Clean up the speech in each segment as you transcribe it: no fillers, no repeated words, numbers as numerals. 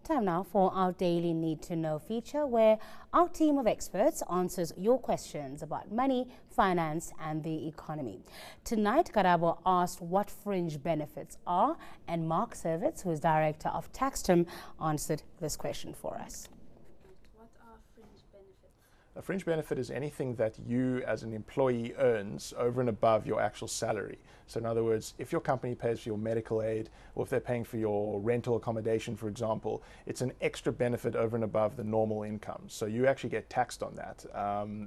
Time now for our daily Need to Know feature, where our team of experts answers your questions about money, finance and the economy. Tonight, Karabo asked what fringe benefits are, and Mark Servitz, who is director of Taxtim, answered this question for us. What are fringe benefits? A fringe benefit is anything that you as an employee earns over and above your actual salary. So in other words, if your company pays for your medical aid, or if they're paying for your rental accommodation, for example, it's an extra benefit over and above the normal income. So you actually get taxed on that.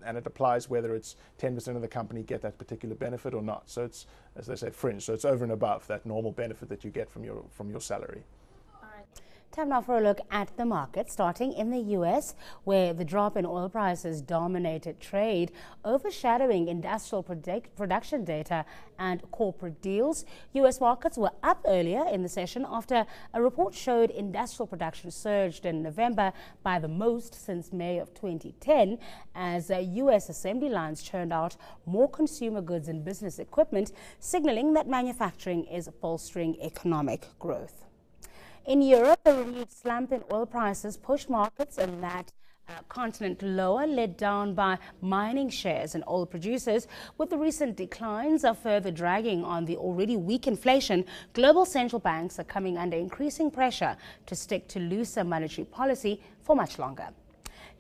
And it applies whether it's 10% of the company get that particular benefit or not. So it's, as they say, fringe. So it's over and above that normal benefit that you get from your salary. Time now for a look at the market, starting in the U.S., where the drop in oil prices dominated trade, overshadowing industrial production data and corporate deals. U.S. markets were up earlier in the session after a report showed industrial production surged in November by the most since May of 2010, as U.S. assembly lines churned out more consumer goods and business equipment, signaling that manufacturing is bolstering economic growth. In Europe, a renewed slump in oil prices pushed markets in that continent lower, led down by mining shares and oil producers. With the recent declines are further dragging on the already weak inflation, global central banks are coming under increasing pressure to stick to looser monetary policy for much longer.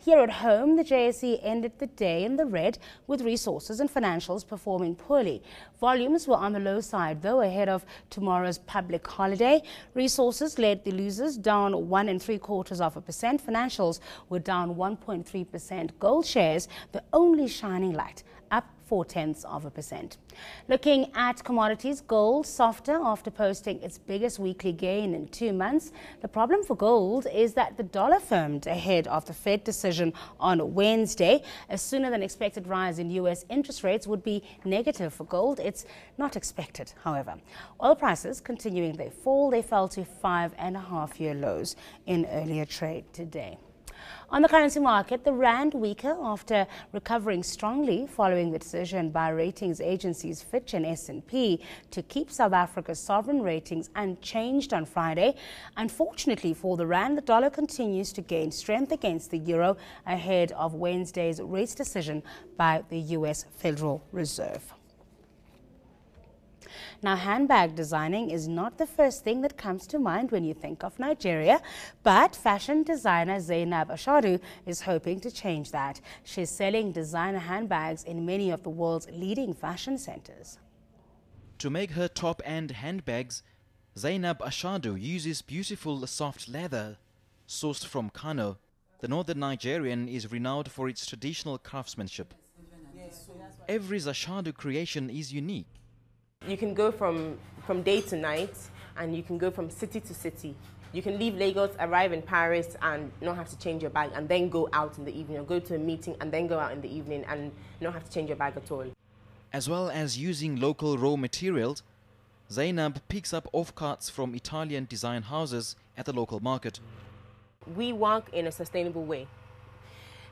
Here at home, the JSE ended the day in the red, with resources and financials performing poorly. Volumes were on the low side, though, ahead of tomorrow's public holiday. Resources led the losers, down 1 3/4%. Financials were down 1.3%. Gold shares, the only shining light, up 0.4%. Looking at commodities, gold softer after posting its biggest weekly gain in 2 months. The problem for gold is that the dollar firmed ahead of the Fed decision on Wednesday. A sooner than expected rise in U.S. interest rates would be negative for gold. It's not expected, however. Oil prices continuing their fall. They fell to 5.5-year lows in earlier trade today. On the currency market, the rand weaker after recovering strongly following the decision by ratings agencies Fitch and S&P to keep South Africa's sovereign ratings unchanged on Friday. Unfortunately for the rand, the dollar continues to gain strength against the euro ahead of Wednesday's rates decision by the U.S. Federal Reserve. Now, handbag designing is not the first thing that comes to mind when you think of Nigeria, but fashion designer Zainab Ashadu is hoping to change that. She's selling designer handbags in many of the world's leading fashion centers. To make her top-end handbags, Zainab Ashadu uses beautiful soft leather sourced from Kano. The northern Nigerian is renowned for its traditional craftsmanship. Every Ashadu creation is unique. You can go from day to night, and you can go from city to city. You can leave Lagos, arrive in Paris and not have to change your bag, and then go out in the evening, or go to a meeting and then go out in the evening and not have to change your bag at all. As well as using local raw materials, Zainab picks up off-cuts from Italian design houses at the local market. We work in a sustainable way.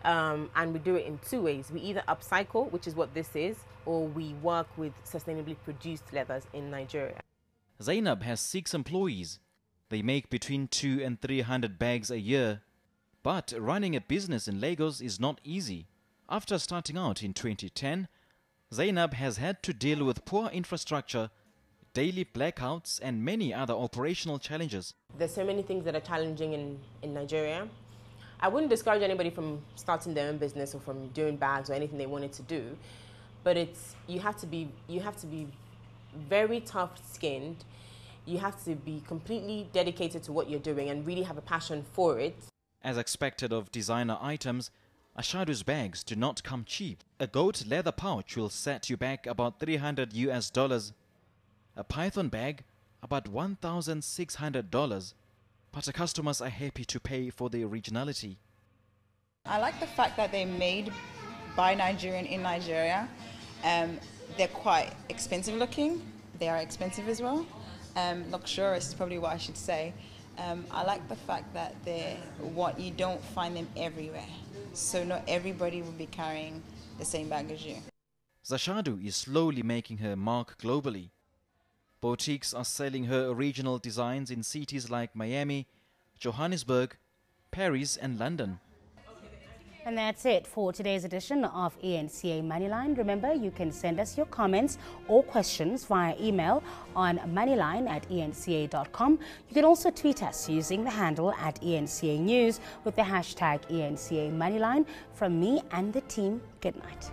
And we do it in 2 ways. We either upcycle, which is what this is, or we work with sustainably produced leathers in Nigeria. Zainab has 6 employees. They make between 200 and 300 bags a year. But running a business in Lagos is not easy. After starting out in 2010, Zainab has had to deal with poor infrastructure, daily blackouts and many other operational challenges. There's so many things that are challenging in Nigeria. I wouldn't discourage anybody from starting their own business or from doing bags or anything they wanted to do, but you have to be very tough-skinned. You have to be completely dedicated to what you're doing and really have a passion for it. As expected of designer items, Ashadu's bags do not come cheap. A goat leather pouch will set you back about $300. A python bag about $1,600. But the customers are happy to pay for the originality. I like the fact that they're made by Nigerian in Nigeria. They're quite expensive looking. They are expensive as well. Luxurious is probably what I should say. I like the fact that you don't find them everywhere. So not everybody will be carrying the same bag as you. Ashadu is slowly making her mark globally. Boutiques are selling her original designs in cities like Miami, Johannesburg, Paris and London. And that's it for today's edition of ENCA Moneyline. Remember, you can send us your comments or questions via email on moneyline@enca.com. You can also tweet us using the handle @ENCA News with the hashtag ENCA Moneyline. From me and the team, good night.